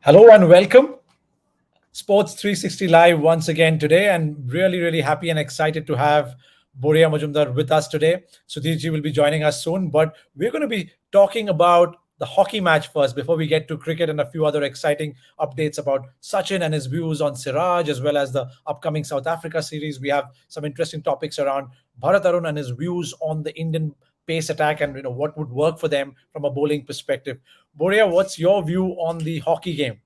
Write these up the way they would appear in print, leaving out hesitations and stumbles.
Hello and welcome. Sports 360 Live once again today, and really happy and excited to have Boria Majumdar with us today. Sudhirji will be joining us soon, but we're going to be talking about the hockey match first before we get to cricket and a few other exciting updates about Sachin and his views on Siraj, as well as the upcoming South Africa series. We have some interesting topics around Bharat Arun and his views on the Indian pace attack and what would work for them from a bowling perspective. Boria, what's your view on the hockey game?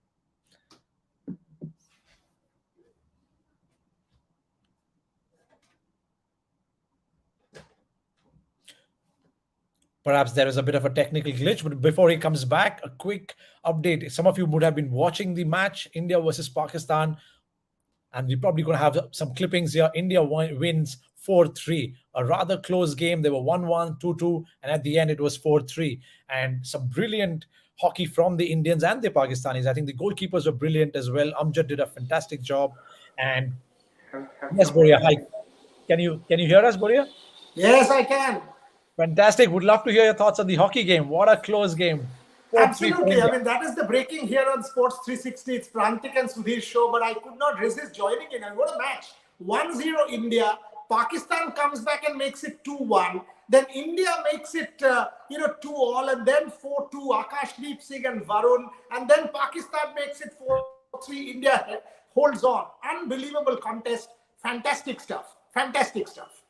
Perhaps there is a bit of a technical glitch, but before he comes back, a quick update. Some of you would have been watching the match, India versus Pakistan, and we're probably going to have some clippings here. India wins 4-3, a rather close game. They were 1-1, 2-2, and at the end it was 4-3. And some brilliant hockey from the Indians and the Pakistanis. I think the goalkeepers were brilliant as well. Amjad did a fantastic job. And yes, Boria, hi. Can you hear us, Boria? Yes, I can. Fantastic. Would love to hear your thoughts on the hockey game. What a close game. 4-3 for Absolutely. I India. mean, that is the breaking here on Sports 360. It's Prantik and Sudhir's show, but I could not resist joining in. And what a match. 1-0 India. Pakistan comes back and makes it 2-1. Then India makes it, 2-all, and then 4-2. Akashdeep Singh and Varun. And then Pakistan makes it 4-3. India holds on. Unbelievable contest. Fantastic stuff. Fantastic stuff.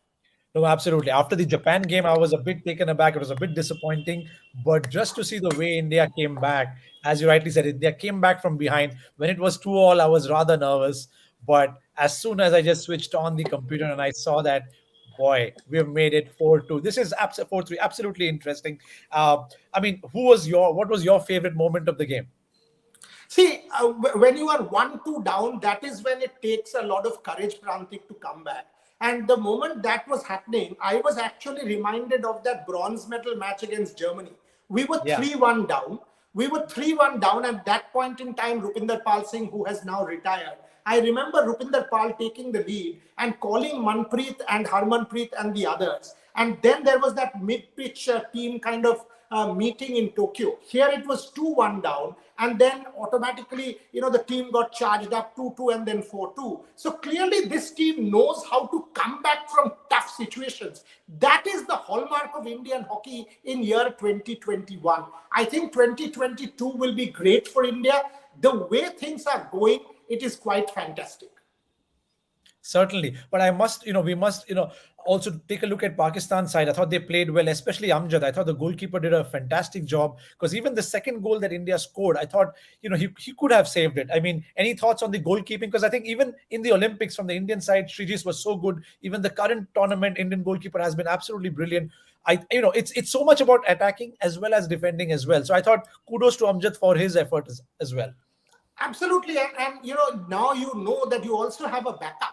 No, absolutely. After the Japan game, I was a bit taken aback. It was a bit disappointing. But just to see the way India came back, as you rightly said, India came back from behind. When it was 2-all, I was rather nervous. But as soon as I just switched on the computer and I saw that, boy, we've made it 4-2. This is 4-3. Absolutely interesting. I mean, what was your favorite moment of the game? See, when you are 1-2 down, that is when it takes a lot of courage, Prantik, to come back. And the moment that was happening, I was actually reminded of that bronze medal match against Germany. We were Yeah. 3-1 down. We were 3-1 down at that point in time. Rupinder Pal Singh, who has now retired, I remember Rupinder Pal taking the lead and calling Manpreet and Harmanpreet and the others. And then there was that mid-pitch team kind of meeting in Tokyo. Here it was 2-1 down, and then automatically, the team got charged up 2-2 and then 4-2. So clearly, this team knows how to come back from tough situations. That is the hallmark of Indian hockey in year 2021. I think 2022 will be great for India. The way things are going, it is quite fantastic. Certainly, but we must, also take a look at Pakistan side. I thought they played well, especially Amjad. I thought the goalkeeper did a fantastic job because even the second goal that India scored, I thought, he could have saved it. I mean, any thoughts on the goalkeeping? Because I think even in the Olympics from the Indian side, Srijis was so good. Even the current tournament, Indian goalkeeper has been absolutely brilliant. It's so much about attacking as well as defending as well. So I thought kudos to Amjad for his effort as well. Absolutely. And now you know that you also have a backup.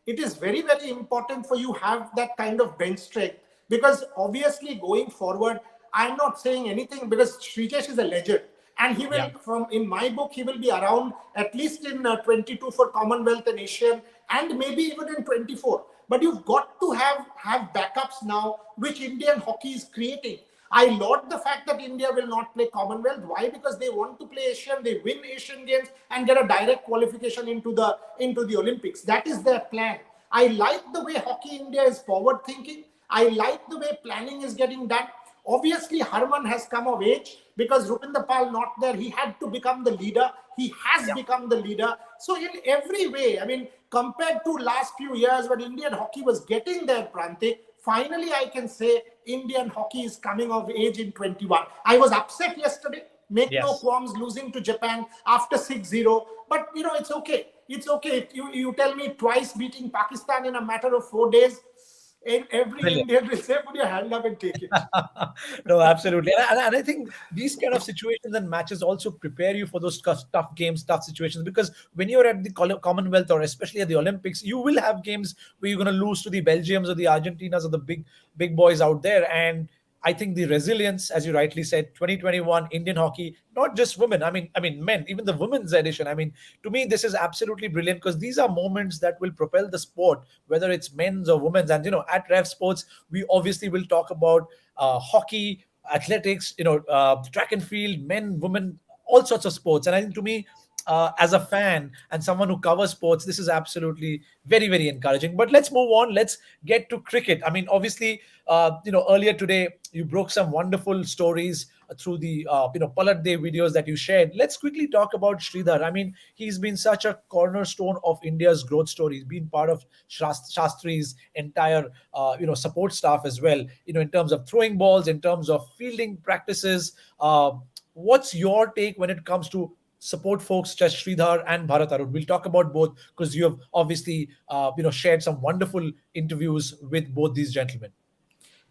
It is very important for you have that kind of bench strength, because obviously going forward, I'm not saying anything because Srijesh is a legend, and he will, Yeah. from in my book, he will be around at least in 22 for Commonwealth and Asian, and maybe even in 24. But you've got to have backups now, which Indian hockey is creating. I laud the fact that India will not play Commonwealth. Why? Because they want to play Asian, they win Asian games and get a direct qualification into the Olympics. That is their plan. I like the way Hockey India is forward thinking. I like the way planning is getting done. Obviously, Harman has come of age because Rupinder Pal not there. He had to become the leader. He has become the leader. So in every way, I mean, compared to last few years when Indian hockey was getting there, Prantik, finally I can say Indian hockey is coming of age in 21. I was upset yesterday. Make no Yes. qualms losing to Japan after 6-0. But, it's okay. It's okay. If you tell me twice beating Pakistan in a matter of 4 days, and every Brilliant. Indian will say, put your hand up and take it. No, absolutely. And I think these kind of situations and matches also prepare you for those tough games, tough situations. Because when you're at the Commonwealth or especially at the Olympics, you will have games where you're going to lose to the Belgiums or the Argentinas or the big boys out there. And I think the resilience, as you rightly said, 2021 Indian hockey, not just women. I mean, men, even the women's edition. I mean, to me, this is absolutely brilliant because these are moments that will propel the sport, whether it's men's or women's. And at Rev Sports, we obviously will talk about hockey, athletics, track and field, men, women, all sorts of sports. And I think to me, as a fan and someone who covers sports, this is absolutely very, very encouraging. But let's move on. Let's get to cricket. I mean, obviously, earlier today you broke some wonderful stories through the Palat De videos that you shared. Let's quickly talk about Sridhar. I mean, he's been such a cornerstone of India's growth story. He's been part of Shastri's entire support staff as well. In terms of throwing balls, in terms of fielding practices. What's your take when it comes to support folks such as Sridhar and Bharat Arun? We'll talk about both because you have obviously shared some wonderful interviews with both these gentlemen.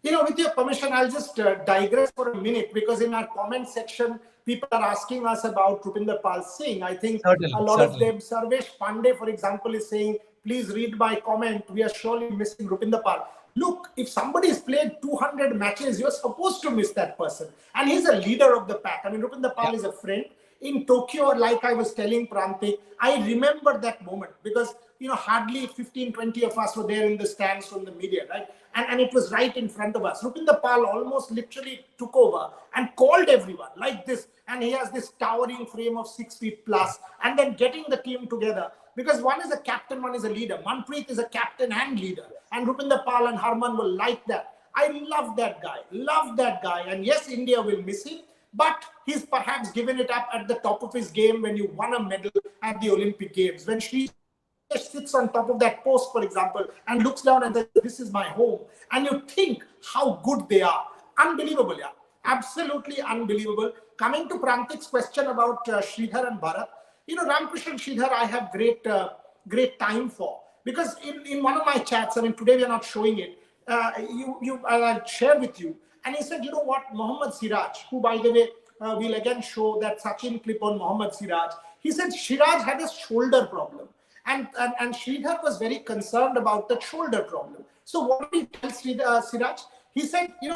With your permission, I'll just digress for a minute, because in our comment section, people are asking us about Rupinder Pal Singh. I think Certainly, a lot certainly. of them, Sarvesh Pandey, for example, is saying, please read my comment. We are surely missing Rupinder Pal. Look, if somebody has played 200 matches, you're supposed to miss that person. And he's a leader of the pack. I mean, Rupinder Pal is a friend. In Tokyo, like I was telling Prantik, I remember that moment because, hardly 15, 20 of us were there in the stands from the media, right? And it was right in front of us. Rupinder Pal almost literally took over and called everyone like this. And he has this towering frame of 6 feet plus, and then getting the team together. Because one is a captain, one is a leader. Manpreet is a captain and leader. And Rupinder Pal and Harman will like that. I love that guy. Love that guy. And yes, India will miss him. But he's perhaps given it up at the top of his game when you won a medal at the Olympic Games. When Sri sits on top of that post, for example, and looks down and says, this is my home. And you think how good they are. Unbelievable, yeah. Absolutely unbelievable. Coming to Prantik's question about Sridhar and Bharat, Ramkrishnan Sridhar, I have great time for. Because in one of my chats, I mean, today we are not showing it, I'll share with you. And he said, you know what, Mohammad Siraj, who, by the way, we'll again show that Sachin clip on Mohammad Siraj. He said Siraj had a shoulder problem. And Sridhar was very concerned about that shoulder problem. So what did he tell Siraj? He said, you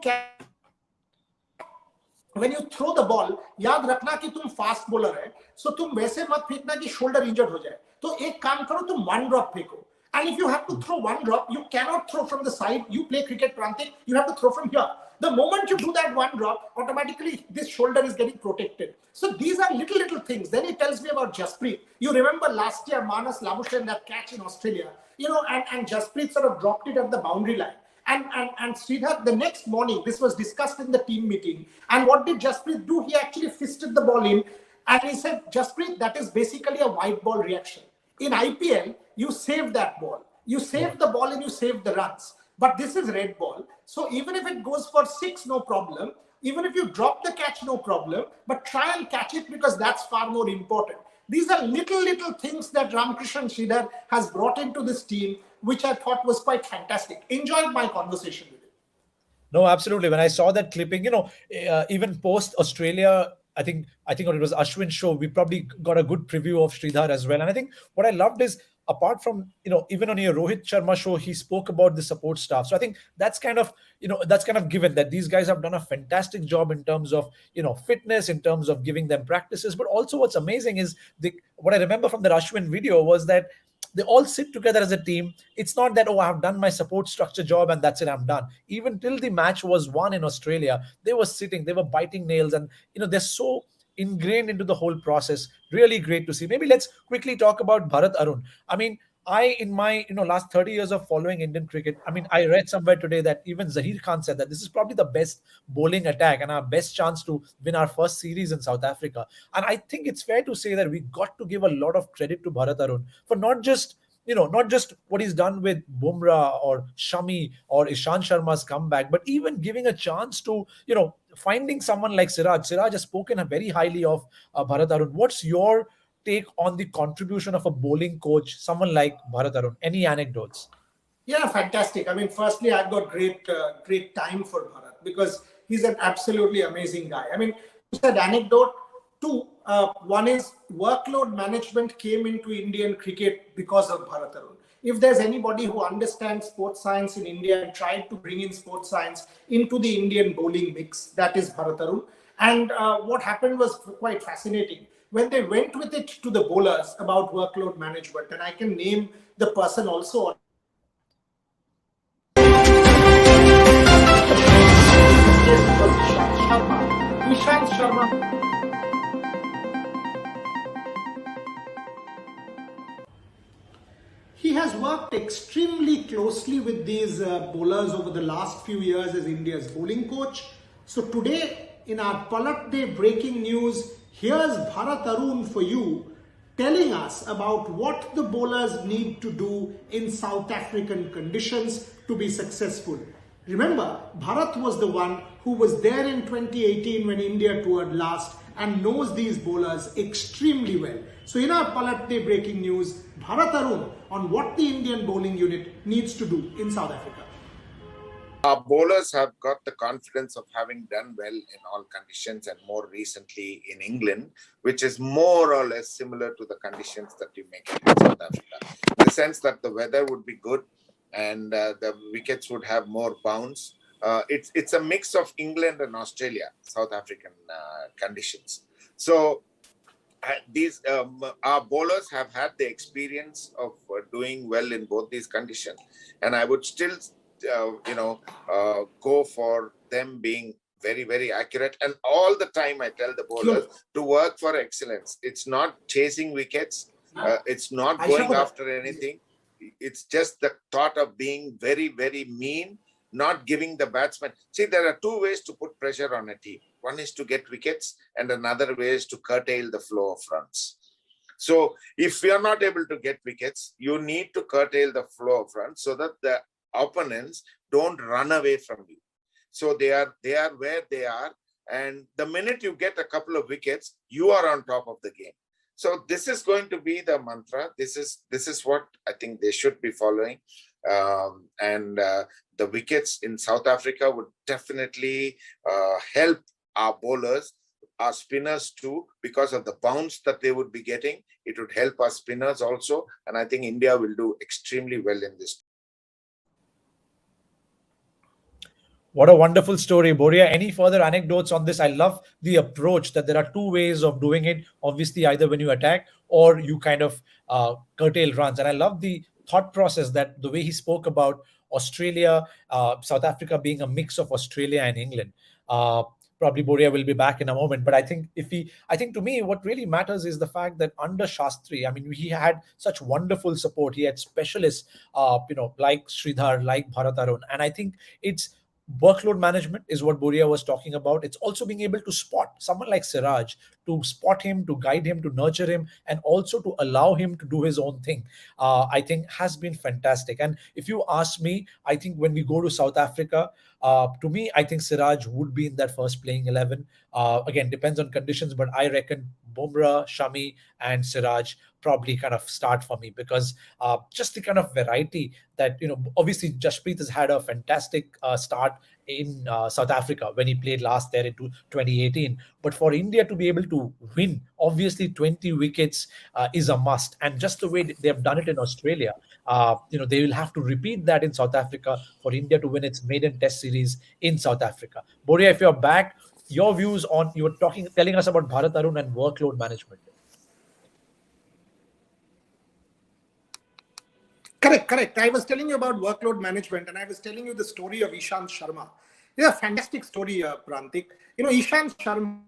can, when you throw the ball, याद रखना कि तुम fast bowler है, so तुम वैसे मत फेंकना कि shoulder injured हो जाए. तो एक काम करो, तुम one drop फेंको. And if you have to throw one drop, you cannot throw from the side. You play cricket, Prantik, you have to throw from here. The moment you do that one drop, automatically this shoulder is getting protected. So these are little things. Then he tells me about Jasprit. You remember last year, Manas Labuschagne, that catch in Australia, and Jasprit sort of dropped it at the boundary line. And Sridhar, the next morning, this was discussed in the team meeting. And what did Jasprit do? He actually fisted the ball in. And he said, Jasprit, that is basically a white ball reaction. In IPL, you save that ball. You save the ball and you save the runs. But this is red ball. So even if it goes for 6, no problem. Even if you drop the catch, no problem. But try and catch it because that's far more important. These are little things that Ramkrishnan Sridhar has brought into this team, which I thought was quite fantastic. Enjoyed my conversation with him. No, absolutely. When I saw that clipping, even post Australia, I think it was Ashwin show, we probably got a good preview of Sridhar as well. And I think what I loved is, apart from, even on your Rohit Sharma show, he spoke about the support staff. So I think that's kind of given that these guys have done a fantastic job in terms of, fitness, in terms of giving them practices. But also what's amazing is what I remember from the Ashwin video was that they all sit together as a team. It's not that, oh, I've done my support structure job and that's it, I'm done. Even till the match was won in Australia, they were sitting, they were biting nails, and they're so ingrained into the whole process. Really great to see. Maybe let's quickly talk about Bharat Arun. I mean, in my last 30 years of following Indian cricket, I mean, I read somewhere today that even Zaheer Khan said that this is probably the best bowling attack and our best chance to win our first series in South Africa. And I think it's fair to say that we got to give a lot of credit to Bharat Arun for not just what he's done with Bumrah or Shami or Ishan Sharma's comeback, but even giving a chance to, finding someone like Siraj. Siraj has spoken very highly of Bharat Arun. What's your take on the contribution of a bowling coach, someone like Bharat Arun? Any anecdotes? Yeah, fantastic. I mean, firstly, I've got great time for Bharat because he's an absolutely amazing guy. I mean, you said anecdote. 2, one is workload management came into Indian cricket because of Bharat Arun. If there's anybody who understands sports science in India and tried to bring in sports science into the Indian bowling mix, that is Bharat Arun. And what happened was quite fascinating. When they went with it to the bowlers about workload management, and I can name the person also. worked extremely closely with these bowlers over the last few years as India's bowling coach. So today in our Palat De Breaking News, here's Bharat Arun for you, telling us about what the bowlers need to do in South African conditions to be successful. Remember, Bharat was the one who was there in 2018 when India toured last and knows these bowlers extremely well. So in our Palat De Breaking News, Bharat Arun on what the Indian bowling unit needs to do in South Africa. Our bowlers have got the confidence of having done well in all conditions, and more recently in England, which is more or less similar to the conditions that you make it in South Africa. In the sense that the weather would be good and the wickets would have more bounce. It's a mix of England and Australia, South African conditions. So these our bowlers have had the experience of doing well in both these conditions, and I would still go for them being very, very accurate. And all the time I tell the bowlers to work for excellence. It's not chasing wickets. It's not going after anything. It's just the thought of being very, very mean, not giving the batsman. See, there are two ways to put pressure on a team. One is to get wickets, and another way is to curtail the flow of runs. So if you are not able to get wickets, you need to curtail the flow of runs so that the opponents don't run away from you. So they are where they are, and the minute you get a couple of wickets, you are on top of the game. So this is going to be the mantra. This is what I think they should be following. The wickets in South Africa would definitely help our bowlers, our spinners too, because of the bounce that they would be getting. It would help our spinners also, and I think India will do extremely well in this. What a wonderful story, Boria. Any further anecdotes on this? I love the approach that there are two ways of doing it. Obviously, either when you attack or you kind of curtail runs. And I love the thought process that the way he spoke about Australia, South Africa being a mix of Australia and England. Probably Boria will be back in a moment, but I think to me, what really matters is the fact that under Shastri, I mean, he had such wonderful support. He had specialists, like Sridhar, like Bharat Arun, and I think it's workload management is what Boria was talking about. It's also being able to spot someone like Siraj, to spot him, to guide him, to nurture him, and also to allow him to do his own thing. I think has been fantastic. And if you ask me, I think when we go to South Africa, to me, I think Siraj would be in that first playing 11. Again, depends on conditions, but I reckon Bumrah, Shami, and Siraj probably kind of start for me, because just the kind of variety that, obviously Jasprit has had a fantastic start in South Africa when he played last there into 2018. But for India to be able to win, obviously 20 wickets is a must. And just the way they have done it in Australia, they will have to repeat that in South Africa for India to win its maiden test series in South Africa. Boria, if you're back, your views on, you were telling us about Bharat Arun and workload management. Correct. I was telling you about workload management, and I was telling you the story of Ishant Sharma. It's a fantastic story, Prantik. Ishant Sharma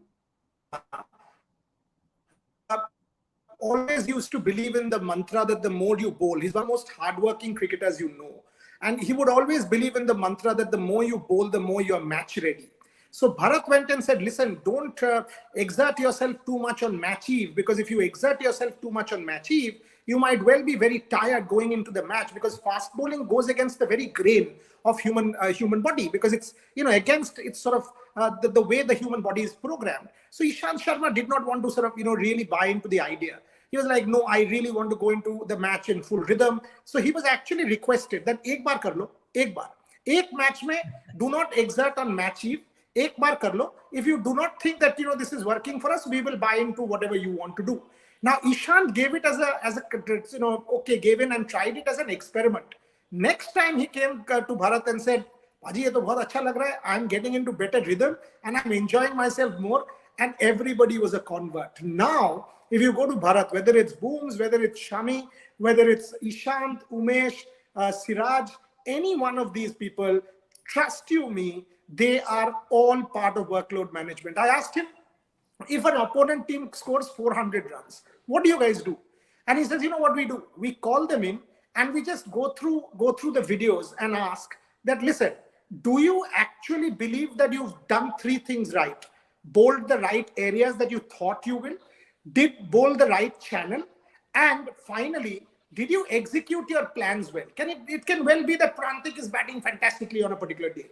always used to believe in the mantra that the more you bowl, he's one of the most hardworking cricketers you know. And he would always believe in the mantra that the more you bowl, the more you are match ready. So Bharat went and said, listen, don't exert yourself too much on match eve, because if you exert yourself too much on match eve, you might well be very tired going into the match, because fast bowling goes against the very grain of human body, because it's against it's sort of the way the human body is programmed. So Ishant Sharma did not want to sort of really buy into the idea. He was like, no, I really want to go into the match in full rhythm. So he was actually requested that ek baar kar lo, ek baar. Ek match mein do not exert on match eve. Ek baar kar lo. If you do not think that this is working for us, we will buy into whatever you want to do. Now Ishant gave it as a gave in and tried it as an experiment. Next time he came to Bharat and said, Paji, ye to bahut acha lag raha hai. I'm getting into better rhythm and I'm enjoying myself more. And everybody was a convert. Now, if you go to Bharat, whether it's Booms, whether it's Shami, whether it's Ishant, Umesh, Siraj, any one of these people, trust you me, they are all part of workload management. I asked him, if an opponent team scores 400 runs, what do you guys do? And he says, you know what we do? We call them in and we just go through the videos and ask that, listen, do you actually believe that you've done three things right? Bold the right areas that you thought you will, did bold the right channel, and finally, did you execute your plans well? It can well be that Prantik is batting fantastically on a particular day.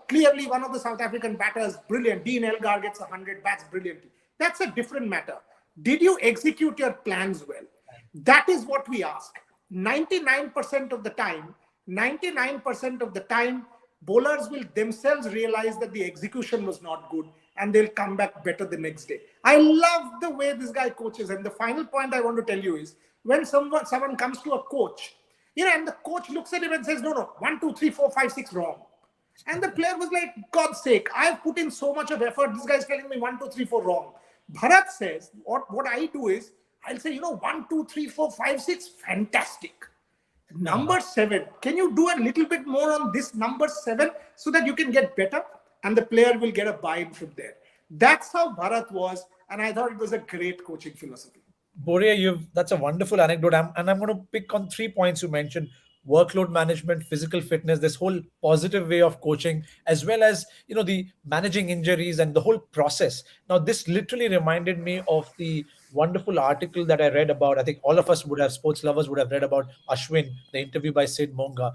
Clearly one of the South African batters, brilliant. Dean Elgar gets 100, bats brilliantly. That's a different matter. Did you execute your plans well? That is what we ask. 99% of the time, 99% of the time, bowlers will themselves realize that the execution was not good and they'll come back better the next day. I love the way this guy coaches. And the final point I want to tell you is, when someone comes to a coach, and the coach looks at him and says, no, 1, 2, 3, 4, 5, 6 wrong. And the player was like, God's sake, I've put in so much of effort. This guy's telling me 1, 2, 3, 4 wrong. Bharat says, what I do is, I'll say, 1, 2, 3, 4, 5, 6, fantastic. Number 7, can you do a little bit more on this number 7 so that you can get better? And the player will get a buy-in from there. That's how Bharat was. And I thought it was a great coaching philosophy. Boria, that's a wonderful anecdote. I'm going to pick on 3 points you mentioned: workload management, physical fitness, this whole positive way of coaching, as well as, the managing injuries and the whole process. Now, this literally reminded me of the wonderful article that I read about. I think all of us would have, sports lovers would have read about Ashwin, the interview by Sid Monga.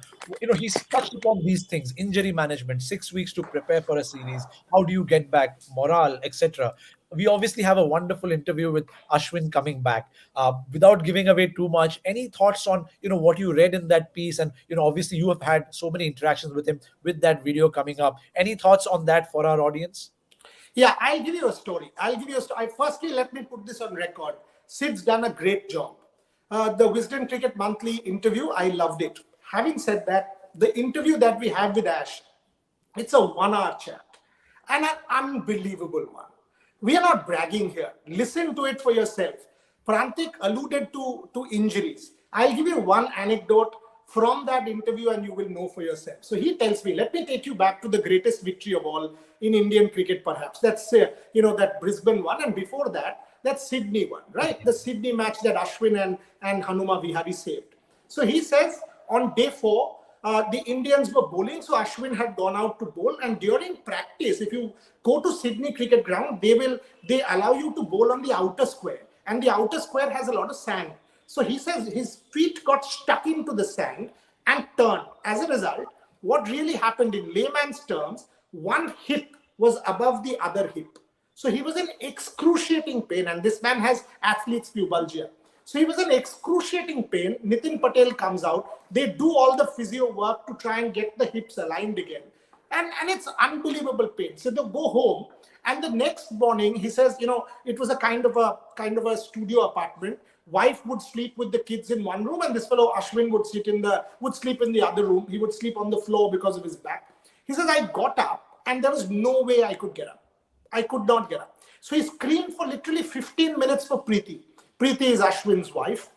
He's touched upon these things: injury management, 6 weeks to prepare for a series. How do you get back, morale, etc. We obviously have a wonderful interview with Ashwin coming back. Without giving away too much, any thoughts on what you read in that piece? And obviously you have had so many interactions with him with that video coming up. Any thoughts on that for our audience? Yeah, I'll give you a story. Firstly, let me put this on record. Sid's done a great job. The Wisden Cricket Monthly interview, I loved it. Having said that, the interview that we have with Ash, it's a 1-hour chat and an unbelievable one. We are not bragging here. Listen to it for yourself. Prantik alluded to injuries. I'll give you one anecdote from that interview and you will know for yourself. So he tells me, let me take you back to the greatest victory of all in Indian cricket, perhaps. That's, that Brisbane one. And before that, that Sydney one, right? The Sydney match that Ashwin and Hanuma Vihari saved. So he says on day 4, the Indians were bowling. So Ashwin had gone out to bowl. And during practice, if you go to Sydney cricket ground, they allow you to bowl on the outer square. And the outer square has a lot of sand. So he says his feet got stuck into the sand and turned. As a result, what really happened in layman's terms, one hip was above the other hip. So he was in excruciating pain. And this man has athlete's pubalgia. So he was in excruciating pain. Nitin Patel comes out. They do all the physio work to try and get the hips aligned again. And it's unbelievable pain. So they go home. And the next morning, he says, it was a kind of a studio apartment. Wife would sleep with the kids in one room, and this fellow Ashwin would sleep in the other room. He would sleep on the floor because of his back. He says, I got up, and there was no way I could get up. I could not get up. So he screamed for literally 15 minutes for Preeti. Preeti is Ashwin's wife,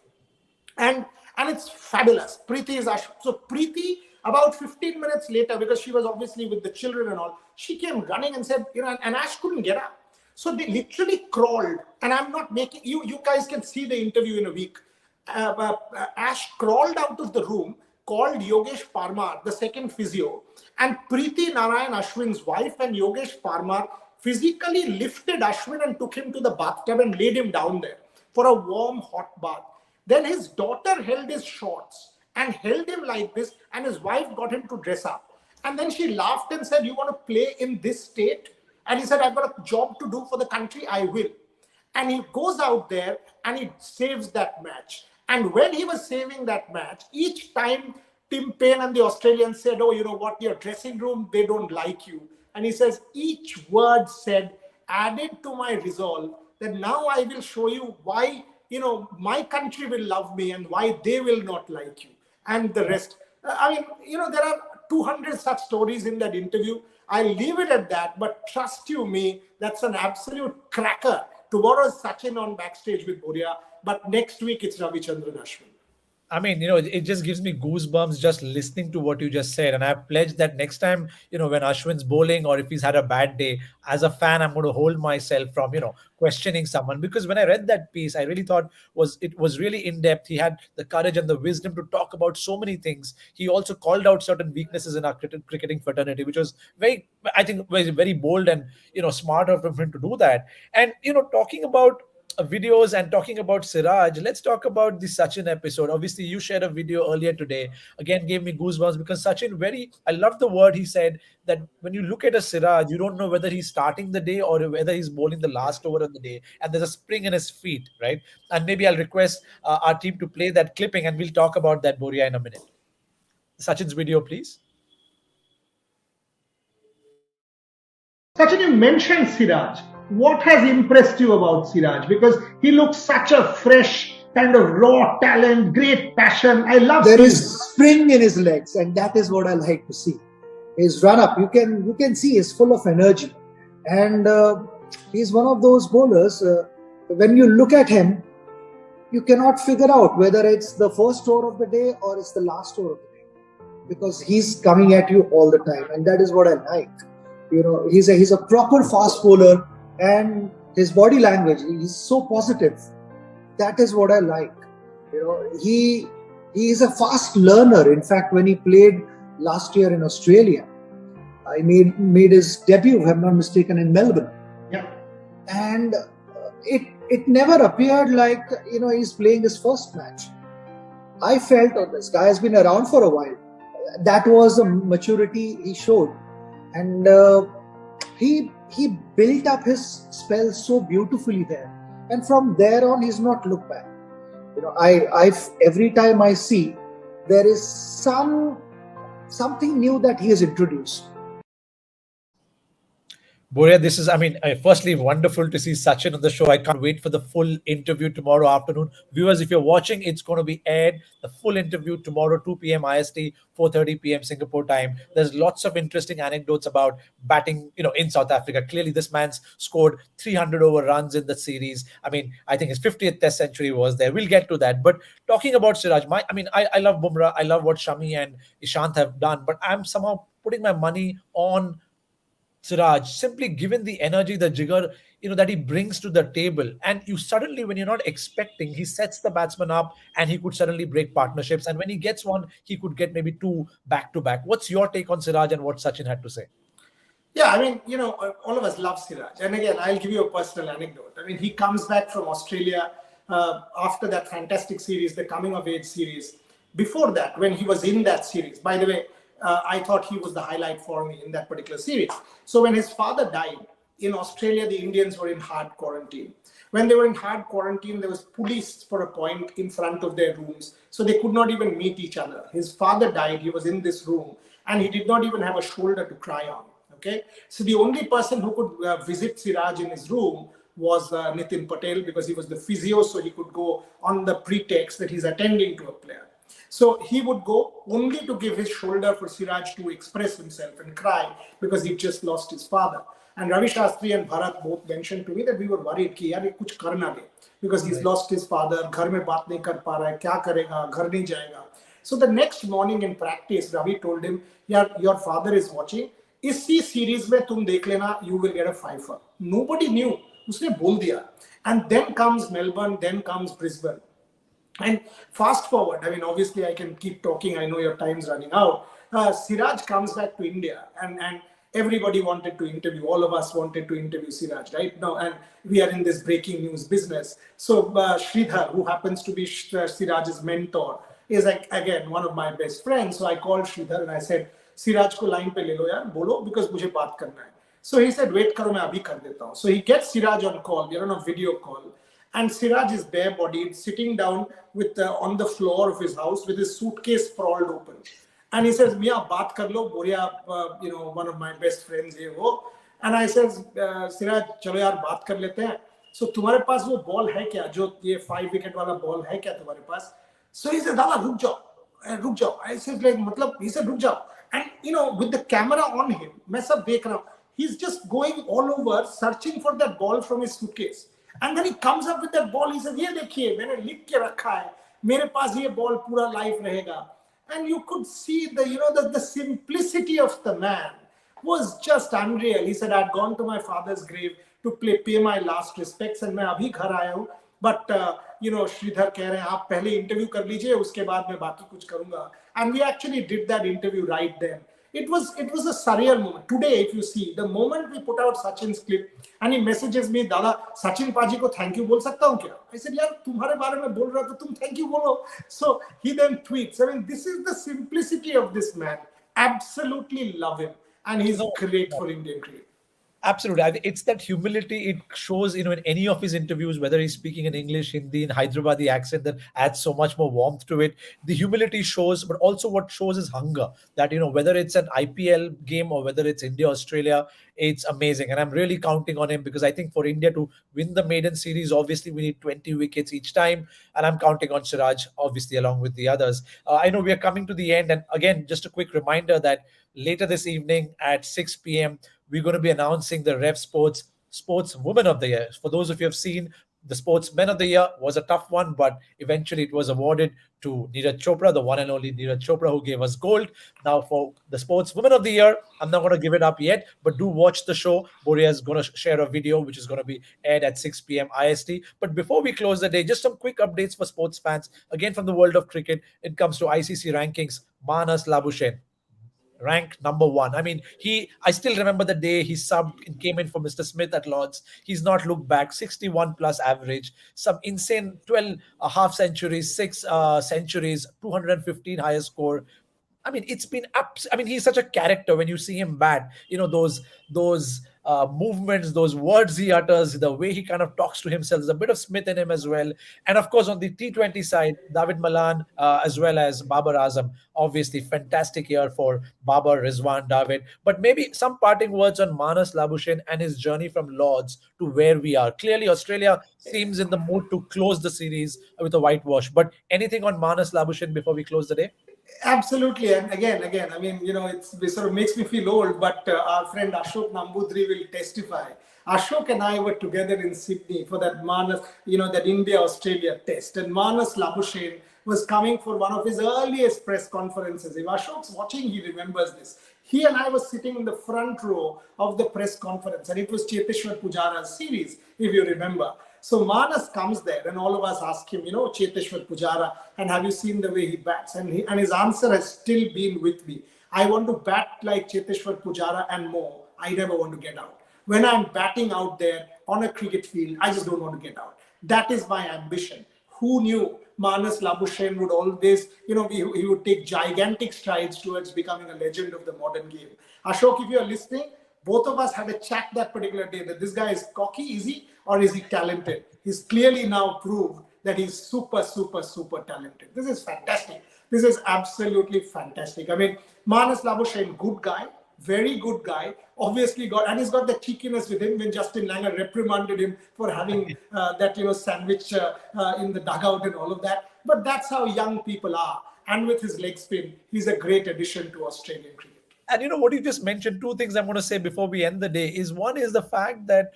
and it's fabulous. Preeti is Ashwin. So Preeti, about 15 minutes later, because she was obviously with the children and all, she came running and said, and Ash couldn't get up. So they literally crawled, and I'm not making, you guys can see the interview in a week. Ash crawled out of the room, called Yogesh Parmar, the second physio, and Preeti Narayan, Ashwin's wife, and Yogesh Parmar physically lifted Ashwin and took him to the bathtub and laid him down there for a warm, hot bath. Then his daughter held his shorts and held him like this, and his wife got him to dress up. And then she laughed and said, you want to play in this state? And he said, I've got a job to do for the country, I will. And he goes out there and he saves that match. And when he was saving that match, each time Tim Payne and the Australians said, oh, you know what, your dressing room, they don't like you. And he says, each word said, added to my resolve that now I will show you why, my country will love me and why they will not like you. And the rest. There are 200 such stories in that interview. I'll leave it at that, but trust you me, that's an absolute cracker. Tomorrow is Sachin on Backstage with Boria, but next week it's Ravichandran Ashwin. I mean, it just gives me goosebumps just listening to what you just said. And I've pledged that next time, when Ashwin's bowling or if he's had a bad day, as a fan, I'm going to hold myself from, questioning someone. Because when I read that piece, I really thought it was really in depth. He had the courage and the wisdom to talk about so many things. He also called out certain weaknesses in our cricketing fraternity, which was very, I think, very, very bold and, smart of him to do that. And, talking about videos and talking about Siraj, let's talk about the Sachin episode. Obviously, you shared a video earlier today. Again, gave me goosebumps because I love the word he said that when you look at a Siraj, you don't know whether he's starting the day or whether he's bowling the last over of the day. And there's a spring in his feet, right? And maybe I'll request our team to play that clipping and we'll talk about that, Boria, in a minute. Sachin's video, please. Sachin, you mentioned Siraj. What has impressed you about Siraj? Because he looks such a fresh, kind of raw talent, great passion. I love there seeing is him. spring in his legs, and that is what I like to see. His run up, you can see he's full of energy, and he's one of those bowlers. When you look at him, you cannot figure out whether it's the first over of the day or it's the last over of the day, because he's coming at you all the time, and that is what I like. He's a proper fast bowler, and his body language, he's so positive. That is what I like. He is a fast learner. In fact, when he played last year in Australia, I made his debut, if I'm not mistaken, in Melbourne. Yeah. And it never appeared like he's playing his first match. I felt, oh, this guy has been around for a while. That was the maturity he showed, and he built up his spell so beautifully there. And from there on, he's not looked back. I every time I see, there is something new that he has introduced. Boria, this is, firstly, wonderful to see Sachin on the show. I can't wait for the full interview tomorrow afternoon. Viewers, if you're watching, it's going to be aired, the full interview tomorrow, 2 p.m. IST, 4:30 p.m. Singapore time. There's lots of interesting anecdotes about batting, in South Africa. Clearly, this man's scored 300 over runs in the series. I think his 50th Test century was there. We'll get to that. But talking about Siraj, I love Bumrah. I love what Shami and Ishant have done. But I'm somehow putting my money on Siraj, simply given the energy, the jigger, that he brings to the table. And you suddenly, when you're not expecting, he sets the batsman up and he could suddenly break partnerships. And when he gets one, he could get maybe two back to back. What's your take on Siraj and what Sachin had to say? Yeah, all of us love Siraj. And again, I'll give you a personal anecdote. He comes back from Australia after that fantastic series, the coming of age series. Before that, when he was in that series, by the way, I thought he was the highlight for me in that particular series. So when his father died in Australia, the Indians were in hard quarantine. When they were in hard quarantine, there was police for a point in front of their rooms. So they could not even meet each other. His father died. He was in this room and he did not even have a shoulder to cry on. Okay. So the only person who could visit Siraj in his room was Nitin Patel, because he was the physio. So he could go on the pretext that he's attending to a player. So he would go only to give his shoulder for Siraj to express himself and cry because he just lost his father. And Ravi Shastri and Bharat both mentioned to me that we were worried कि यार ये कुछ कर ना ले, because he's lost his father, घर में बात नहीं कर पा रहा है, क्या करेगा, घर नहीं जाएगा. So the next morning in practice, Ravi told him, यार your father is watching. इसी series में तुम देख लेना, you will get a fifer. Nobody knew. उसने बोल दिया. And then comes Melbourne, then comes Brisbane. And fast forward, obviously I can keep talking. I know your time's running out. Siraj comes back to India and everybody wanted to interview. All of us wanted to interview Siraj, right? Now, and we are in this breaking news business. So Sridhar, who happens to be Siraj's mentor, is again one of my best friends. So I called Sridhar and I said, Siraj ko line pe le lo yaar, bolo, because mujhe baat karna hai. So he said, wait karo, main abhi kar deta hu. So he gets Siraj on call. We're on a video call. And Siraj is bare-bodied, sitting down on the floor of his house with his suitcase sprawled open. And he says, Mia, baat kar lo, Boria, one of my best friends here. And I says, Siraj, chalo yaar, baat kar lete hain. So, tumhare paas wo ball hai kya? Jo ye 5-wicket wala ball hai kya tumhare paas? So he said, Dada, ruk jao. I said, he said, ruk jao. And, with the camera on him, main sab dekh raha hu. He's just going all over, searching for that ball from his suitcase. And then he comes up with that ball. He says, "Ye dekhiye, maine likh ke rakha hai." मेरे पास ये ball पूरा live रहेगा. And you could see the simplicity of the man was just unreal. He said, I'd gone to my father's grave to pay my last respects, and मैं अभी घर आया हूँ. But Shridhar कह रहे हैं आप पहले इंटरव्यू कर लीजिए, उसके बाद मैं बाकी कुछ करूंगा. And we actually did that interview right then. It was a surreal moment. Today, if you see, the moment we put out Sachin's clip, and he messages me, Dada, Sachin Paji ko thank you बोल सकता हूँ क्या? I said, यार तुम्हारे बारे में बोल रहा तो तुम thank you बोलो. So he then tweets. I mean, this is the simplicity of this man. Absolutely love him, and he's No, great no. for Indian cricket. Absolutely. It's that humility it shows, in any of his interviews, whether he's speaking in English, Hindi, in Hyderabadi accent, that adds so much more warmth to it. The humility shows, but also what shows is hunger. That, whether it's an IPL game or whether it's India, Australia, it's amazing. And I'm really counting on him because I think for India to win the maiden series, obviously we need 20 wickets each time. And I'm counting on Siraj, obviously, along with the others. I know we are coming to the end. And again, just a quick reminder that later this evening at 6 p.m., we're going to be announcing the Rev Sports Woman of the Year. For those of you who have seen, the Sportsman of the Year was a tough one, but eventually it was awarded to Neeraj Chopra, the one and only Neeraj Chopra, who gave us gold. Now, for the Sportswoman of the Year, I'm not going to give it up yet, but do watch the show. Boria is going to share a video which is going to be aired at 6 p.m. IST. But before we close the day, just some quick updates for sports fans. Again, from the world of cricket, it comes to ICC rankings. Manas Labuschagne ranked number one. I mean, I still remember the day he subbed and came in for Mr. Smith at Lords. He's not looked back. 61 plus average, some insane 12 half centuries, six centuries, 215 highest score. I mean, it's been I mean, he's such a character when you see him bat. Those movements, those words he utters, the way he kind of talks to himself. There's a bit of Smith in him as well. And of course, on the T20 side, David Malan as well as Babar Azam. Obviously, fantastic year for Babar, Rizwan, David. But maybe some parting words on Manas Labuschagne and his journey from Lords to where we are. Clearly, Australia seems in the mood to close the series with a whitewash. But anything on Manas Labuschagne before we close the day? Absolutely, and again, I mean, it sort of makes me feel old, but our friend Ashok Nambudri will testify. Ashok and I were together in Sydney for that Manas, that India-Australia test, and Manas Labuschagne was coming for one of his earliest press conferences. If Ashok's watching, he remembers this. He and I were sitting in the front row of the press conference, and it was Cheteshwar Pujara's series, if you remember. So Manas comes there, and all of us ask him, Cheteshwar Pujara, and have you seen the way he bats? And his answer has still been with me. I want to bat like Cheteshwar Pujara and more. I never want to get out. When I'm batting out there on a cricket field, I just don't want to get out. That is my ambition. Who knew Manas Labuschagne would always, he would take gigantic strides towards becoming a legend of the modern game. Ashok, if you're listening, both of us had a chat that particular day that this guy is cocky, is he? Or is he talented? He's clearly now proved that he's super, super, super talented. This is fantastic. This is absolutely fantastic. I mean, Manas Labuschagne, good guy, very good guy. Obviously and he's got the cheekiness with him when Justin Langer reprimanded him for having that, sandwich in the dugout and all of that. But that's how young people are. And with his leg spin, he's a great addition to Australian cricket. And what you just mentioned, two things I'm going to say before we end the day is one is the fact that,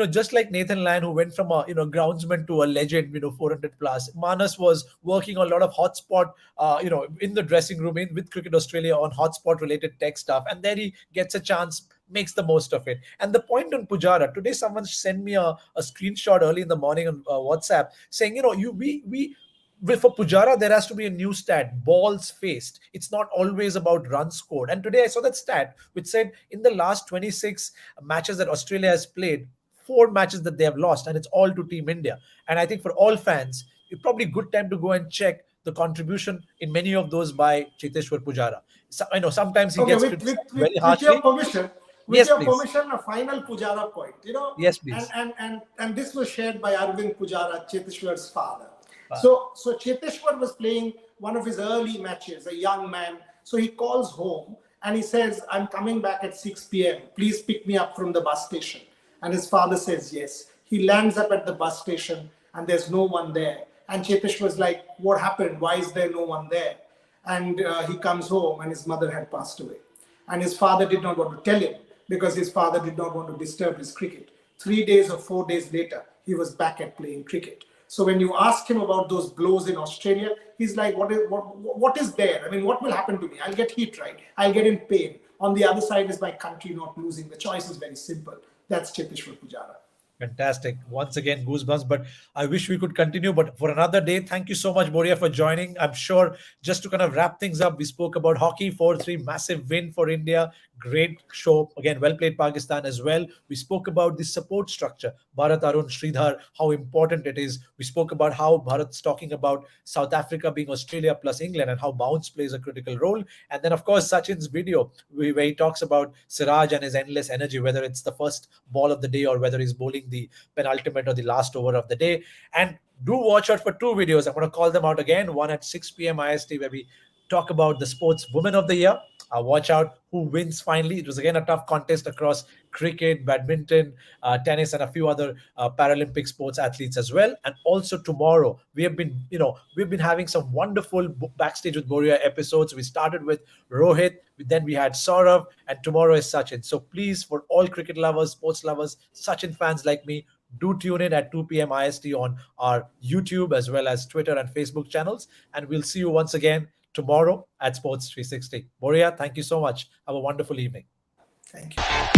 just like Nathan Lyon, who went from a, groundsman to a legend, 400 plus, Manas was working on a lot of hotspot, in the dressing room with Cricket Australia on hotspot related tech stuff. And then he gets a chance, makes the most of it. And the point on Pujara, today someone sent me a screenshot early in the morning on WhatsApp saying, for Pujara, there has to be a new stat, balls faced. It's not always about runs scored. And today I saw that stat which said in the last 26 matches that Australia has played, 4 matches that they have lost, and it's all to Team India. And I think for all fans, it's probably a good time to go and check the contribution in many of those by Cheteshwar Pujara. So, I know sometimes he gets criticized very harshly. With your permission, a final Pujara point. Yes, please. And this was shared by Arvind Pujara, Cheteshwar's father. So Cheteshwar was playing one of his early matches, a young man. So he calls home and he says, I'm coming back at 6 p.m. Please pick me up from the bus station. And his father says, yes. He lands up at the bus station and there's no one there. And Cheteshwar's like, what happened? Why is there no one there? And he comes home and his mother had passed away. And his father did not want to tell him because his father did not want to disturb his cricket. 3 days or 4 days later, he was back at playing cricket. So when you ask him about those blows in Australia, he's like, what is there? I mean, what will happen to me? I'll get hit, right? I'll get in pain. On the other side is my country not losing. The choice is very simple. That's Cheteshwar Pujara. Fantastic. Once again, goosebumps. But I wish we could continue, but for another day. Thank you so much, Boria, for joining. I'm sure just to kind of wrap things up, we spoke about hockey, 4-3, massive win for India. Great show. Again, well played Pakistan as well. We spoke about the support structure, Bharat Arun, Sridhar, how important it is. We spoke about how Bharat's talking about South Africa being Australia plus England and how bounce plays a critical role. And then, of course, Sachin's video where he talks about Siraj and his endless energy, whether it's the first ball of the day or whether he's bowling the penultimate or the last over of the day. And do watch out for two videos. I'm going to call them out again. One at 6 p.m. IST, where we talk about the sports woman of the year. Watch out who wins finally. It was again a tough contest across cricket, badminton, tennis, and a few other Paralympic sports athletes as well. And also tomorrow, we've been having some wonderful backstage with Boria episodes. We started with Rohit, then we had Saurav, and tomorrow is Sachin. So please, for all cricket lovers, sports lovers, Sachin fans like me, do tune in at 2 p.m. IST on our YouTube as well as Twitter and Facebook channels. And we'll see you once again tomorrow at Sports 360. Boria, thank you so much. Have a wonderful evening. Thank you.